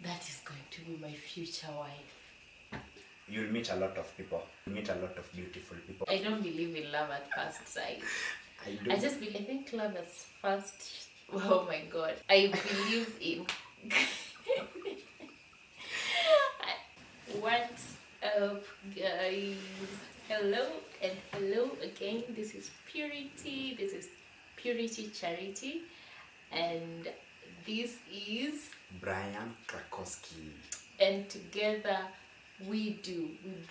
that is going to be my future wife. You'll meet a lot of people. You'll meet a lot of beautiful people. I don't believe in love at first sight. I think love at first. Oh my God. I believe in. What's up, guys? Hello and hello again. This is Purity. This is Purity Charity, and this is Brian Krakowski. And together we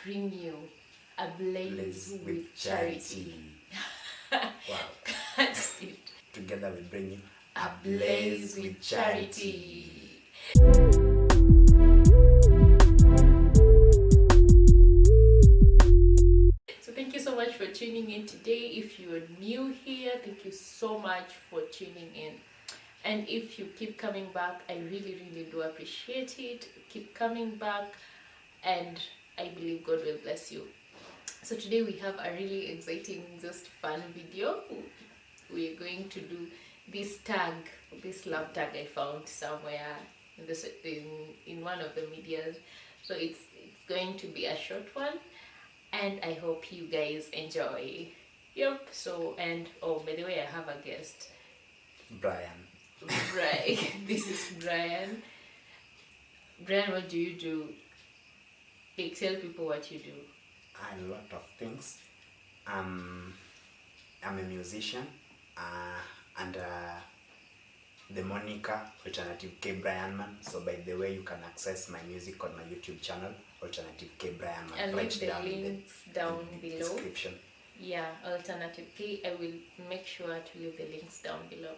bring you a blaze with charity. Wow. That's it. Together we bring you a blaze with charity. So thank you so much for tuning in today. If you're new here, thank you so much for tuning in. And if you keep coming back, I really do appreciate it. Keep coming back, and I believe God will bless you. So today we have a really exciting, just fun video. We are going to do this love tag I found somewhere in one of the medias. So it's going to be a short one, and I hope you guys enjoy. Yep. So, and oh, by the way, I have a guest, Brian. Right. This is Brian. Brian, what do you do? Like, tell people what you do. A lot of things. I'm a musician, and the moniker Alternative K Brianman. So by the way, you can access my music on my YouTube channel, Alternative K Brianman. I'll leave the links down below. Description. Yeah, Alternative K. I will make sure to leave the links down below.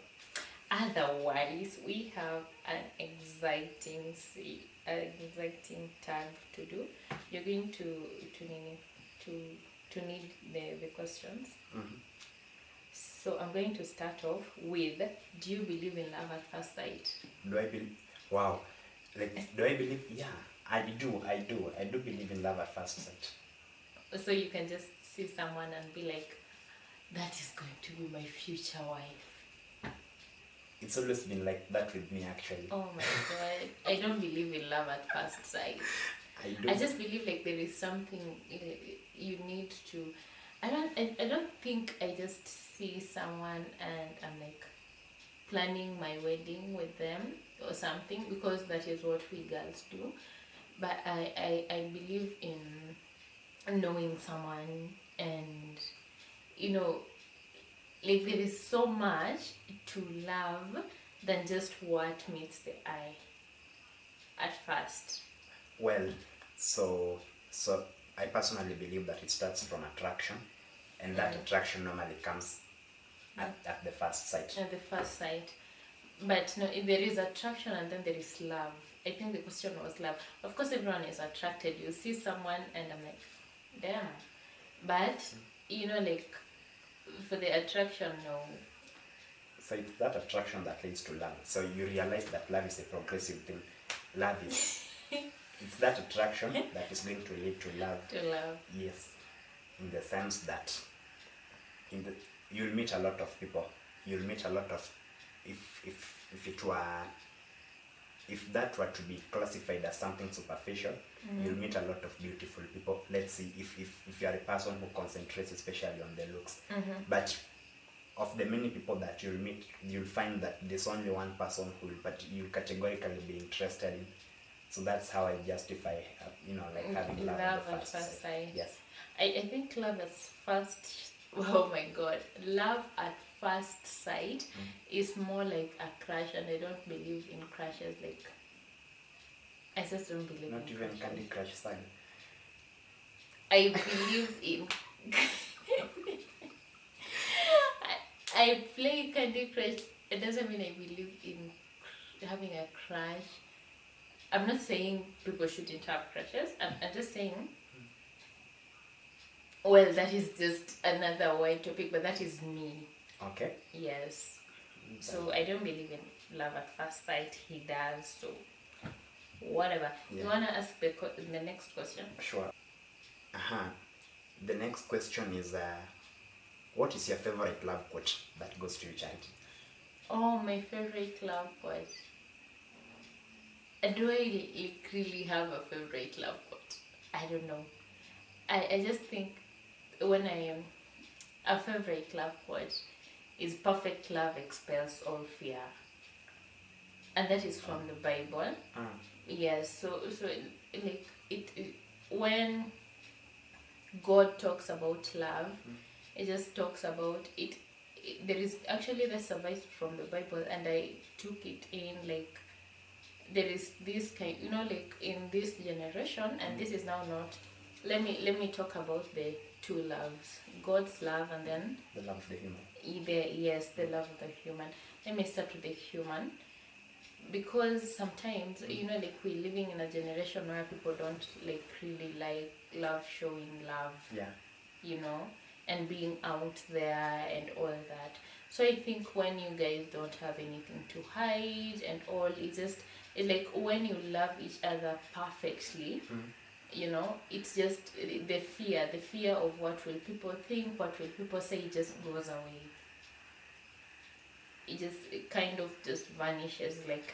Otherwise, we have an exciting tag to do. You're going to need the questions. Mm-hmm. So I'm going to start off with: do you believe in love at first sight? Do I believe? Wow. Do I believe? Yeah, I do. I do believe in love at first sight. So you can just see someone and be like, that is going to be my future wife. It's always been like that with me, actually. Oh my God. I don't believe in love at first sight. I just believe like there is something you need to. I don't think I just see someone and I'm like planning my wedding with them or something, because that is what we girls do. But I believe in knowing someone, and like there is so much to love than just what meets the eye at first. Well, so I personally believe that it starts from attraction, and that attraction normally comes at the first sight. At the first sight. But no, there is attraction and then there is love. I think the question was love. Of course, everyone is attracted. You see someone and I'm like, damn. But, like, for the attraction, no. So it's that attraction that leads to love. So you realize that love is a progressive thing. Love is... it's that attraction that is going to lead to love. To love. Yes. In the sense that you'll meet a lot of people. You'll meet a lot of... If that were to be classified as something superficial, you'll meet a lot of beautiful people. Let's see, if you're a person who concentrates especially on the looks. But of the many people that you'll meet, you'll find that there's only one person but you categorically be interested in. So that's how I justify, having love at first sight. Yes. I think love at first... Oh my God. Love at first sight is more like a crush, and I don't believe in crushes. Like, I just don't believe Not in even crushes. Candy Crush style. I believe in... I play Candy Crush. It doesn't mean I believe in having a crush. I'm not saying people shouldn't have crushes. I'm just saying... Well, that is just another wide topic, but that is me. Okay. Yes. So I don't believe in love at first sight. He does, so whatever. Yeah. You want to ask the next question? Sure. The next question is, what is your favorite love quote that goes to your charity? Oh, my favorite love quote. Do I really have a favorite love quote? I don't know. I just think when I am a favorite love quote is perfect love expels all fear, and that is from the Bible. Yes, so like it when God talks about love, it just talks about it. There is actually this advice from the Bible, and I took it in like there is this kind, like in this generation, and this is now not. Let me talk about the two loves: God's love, and then The love of the human. the love of the human. Let me start with the human, because sometimes like we're living in a generation where people don't like really like love, showing love, and being out there and all that. So I think when you guys don't have anything to hide and all, it's like when you love each other perfectly, it's just the fear of what will people think, what will people say, it just goes away. It kind of just vanishes. Like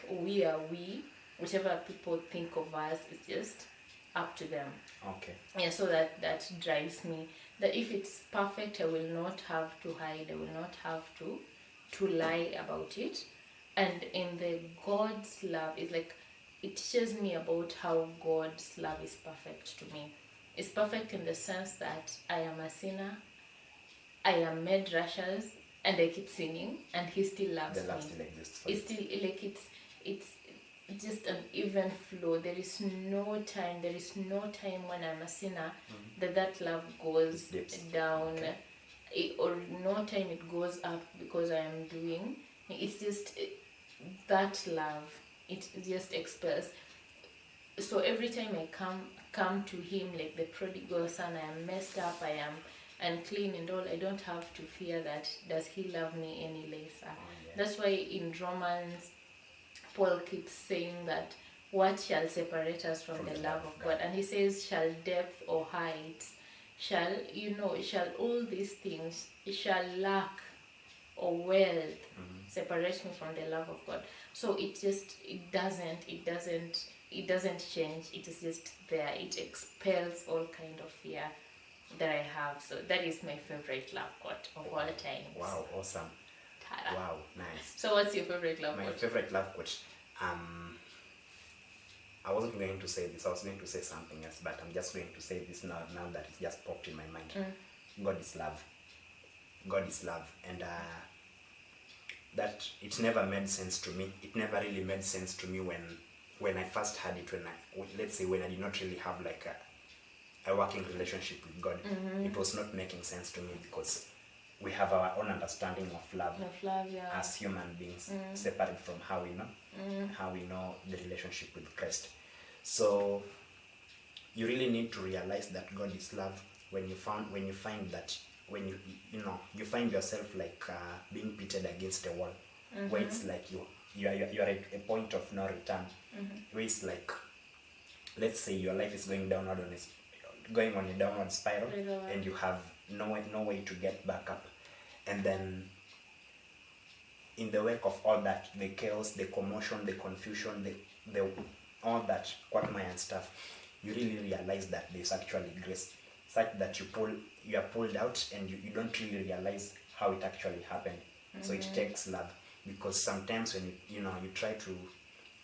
whichever people think of us is just up to them. Okay. Yeah, so that drives me, that if it's perfect, I will not have to hide, I will not have to lie about it. And in the God's love, it's like it teaches me about how God's love is perfect to me. It's perfect in the sense that I am a sinner, I am made righteous, and I keep sinning, and He still loves me. The love still exists for It's still like it's just an even flow. There is no time when I'm a sinner that love goes down, or no time it goes up because I am doing. It's just that love. It just expels. So every time I come to Him like the prodigal son, I am messed up, I am unclean and all, I don't have to fear that does He love me any lesser. That's why in Romans, Paul keeps saying that what shall separate us from the love of God? And he says, shall depth or height, shall all these things, shall lack or wealth separate me from the love of God? So it doesn't change. It is just there. It expels all kind of fear that I have. So that is my favorite love quote of all time. Wow, awesome. Ta-da. Wow, nice. So what's your favorite love quote? My favorite love quote, I wasn't going to say this, I was going to say something else, but I'm just going to say this now that it just popped in my mind. God is love. God is love. And that it never made sense to me. It never really made sense to me when I first had it, when I did not really have like a working relationship with God. It was not making sense to me because we have our own understanding of love, as human beings, separate from how we know the relationship with Christ. So you really need to realize that God is love when you find that when you find yourself like being pitted against a wall, where it's like you're at a point of no return, where it's like, let's say your life is going on a downward spiral, and you have no way to get back up. And then in the wake of all that, the chaos, the commotion, the confusion, the all that quagmire and stuff, you really realize that there's actually grace, such that you are pulled out, and you don't really realize how it actually happened. So it takes love, because sometimes when you try to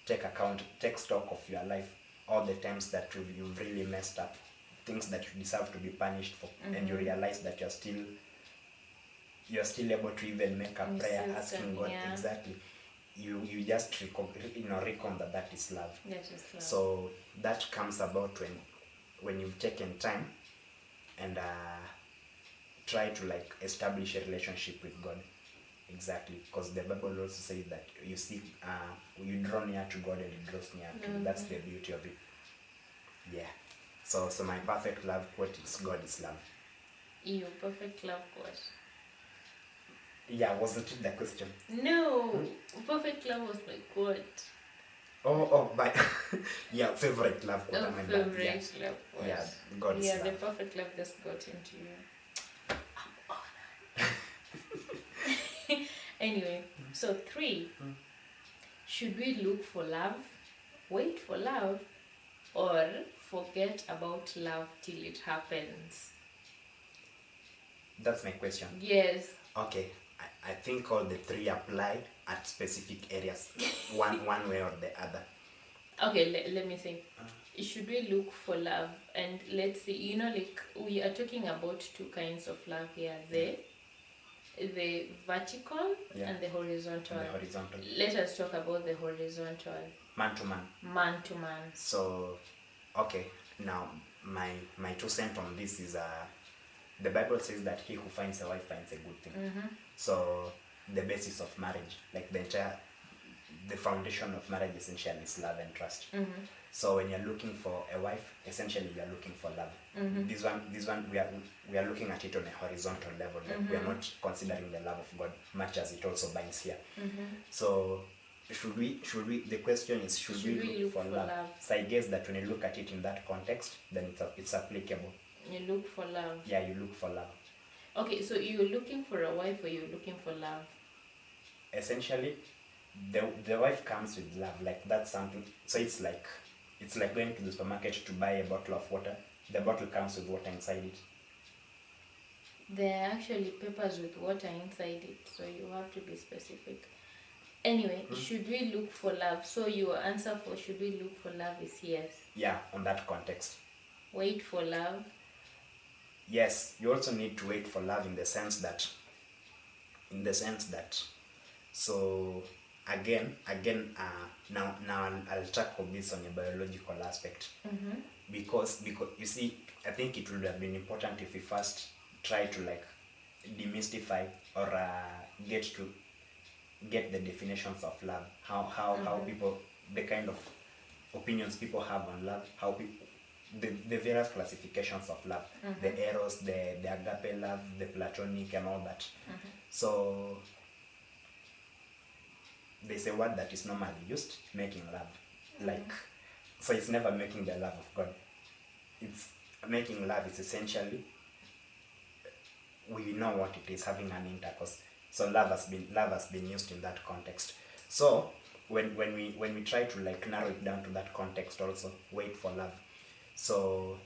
take stock of your life, all the times that you've really messed up, things that you deserve to be punished for, and you realize that you're still able to even make a prayer asking God, exactly. You just reckon that is love. So that comes about when you've taken time and try to like establish a relationship with God. Exactly, because the Bible also says that you draw near to God and He draws near to you. That's the beauty of it. Yeah. So my perfect love quote is God is love. Your perfect love quote? Yeah, wasn't it the question? No, perfect love was my quote. But yeah, favorite love quote. Love quote. Yeah, God is love. Yeah, the perfect love just got into you. I'm honored. Anyway, so 3. Should we look for love wait for love or forget about love till it happens? That's my question. Yes. Okay, I think all the three apply at specific areas, one way or the other. Okay, let me think. Should we look for love? And let's see, like we are talking about two kinds of love here. The vertical and the horizontal. Let us talk about the horizontal. Man to man. Man to man. So, okay, now my 2 cents on this is the Bible says that he who finds a wife finds a good thing. So the basis of marriage, like the foundation of marriage essentially is love and trust. So when you're looking for a wife, essentially you're looking for love. This one we are looking at it on a horizontal level. Like we are not considering the love of God, much as it also binds here. So should we the question is should we look for love? So I guess that when you look at it in that context, then it's applicable. You look for love. Yeah, you look for love. Okay, so you're looking for a wife or you're looking for love? Essentially, the wife comes with love. Like that's something. So it's like going to the supermarket to buy a bottle of water. The bottle comes with water inside it. There are actually papers with water inside it, so you have to be specific. Anyway, should we look for love? So your answer for should we look for love is yes. Yeah, on that context. Wait for love. Yes, you also need to wait for love in the sense that so again now I'll tackle this on a biological aspect. Because you see, I think it would have been important if we first try to like demystify or get the definitions of love, how people, the kind of opinions people have on love, how people, the various classifications of love, the eros, the agape love, the platonic and all that. So there's a word that is normally used, making love. Like, so it's never making the love of God. It's making love is essentially, we know what it is, having an intercourse. So love has been used in that context. So when we try to like narrow it down to that context also, wait for love. So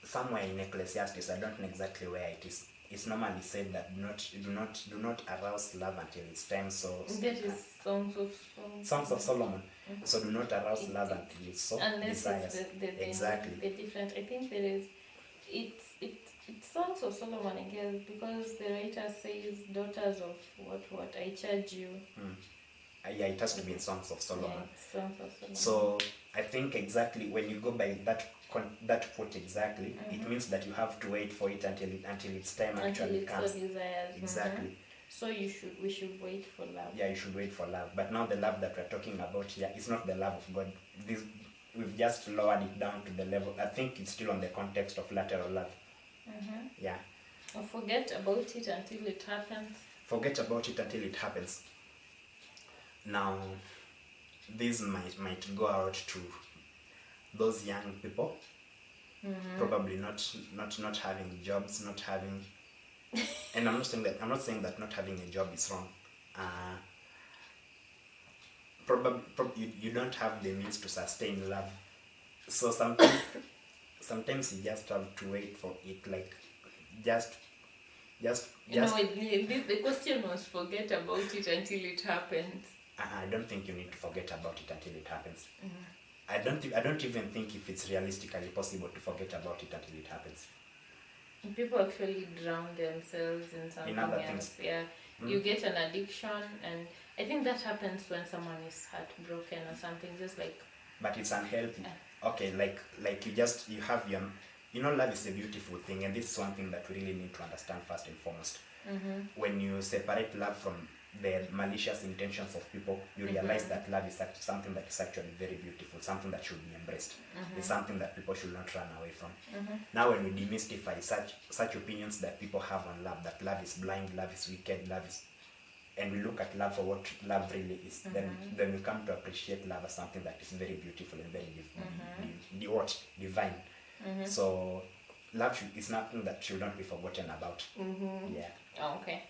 somewhere in Ecclesiastes, I don't know exactly where it is. It's normally said that do not arouse love until it's time. So that is Songs of Solomon. So do not arouse love until it's so desires. Exactly. The different. I think there is. It's Songs of Solomon, I guess, because the writer says, "Daughters of what I charge you." Yeah, it has to be in Songs of Solomon. Yeah, Songs of Solomon. So I think exactly when you go by that quote exactly, it means that you have to wait for it until its time actually comes. So desires. Exactly. So we should wait for love. Yeah, you should wait for love. But now the love that we're talking about here is not the love of God. We've just lowered it down to the level. I think it's still on the context of lateral love. Yeah. Or forget about it until it happens. Forget about it until it happens. Now, this might go out to those young people, probably not having jobs, not having, and I'm not saying that not having a job is wrong. Probably you don't have the means to sustain love, so sometimes you just have to wait for it, like just. The question was forget about it until it happens. I don't think you need to forget about it until it happens. I don't even think if it's realistically possible to forget about it until it happens. People actually drown themselves in something in other else. Things. Yeah. You get an addiction, and I think that happens when someone is heartbroken or something, just like. But it's unhealthy. Okay, like you have your, love is a beautiful thing, and this is one thing that we really need to understand first and foremost. When you separate love from the malicious intentions of people, you realize that love is something that is actually very beautiful, something that should be embraced. It's something that people should not run away from. Now when we demystify such opinions that people have on love, that love is blind, love is wicked, and we look at love for what love really is, then we come to appreciate love as something that is very beautiful and very divine. So love is nothing that should not be forgotten about. Yeah. Oh, okay.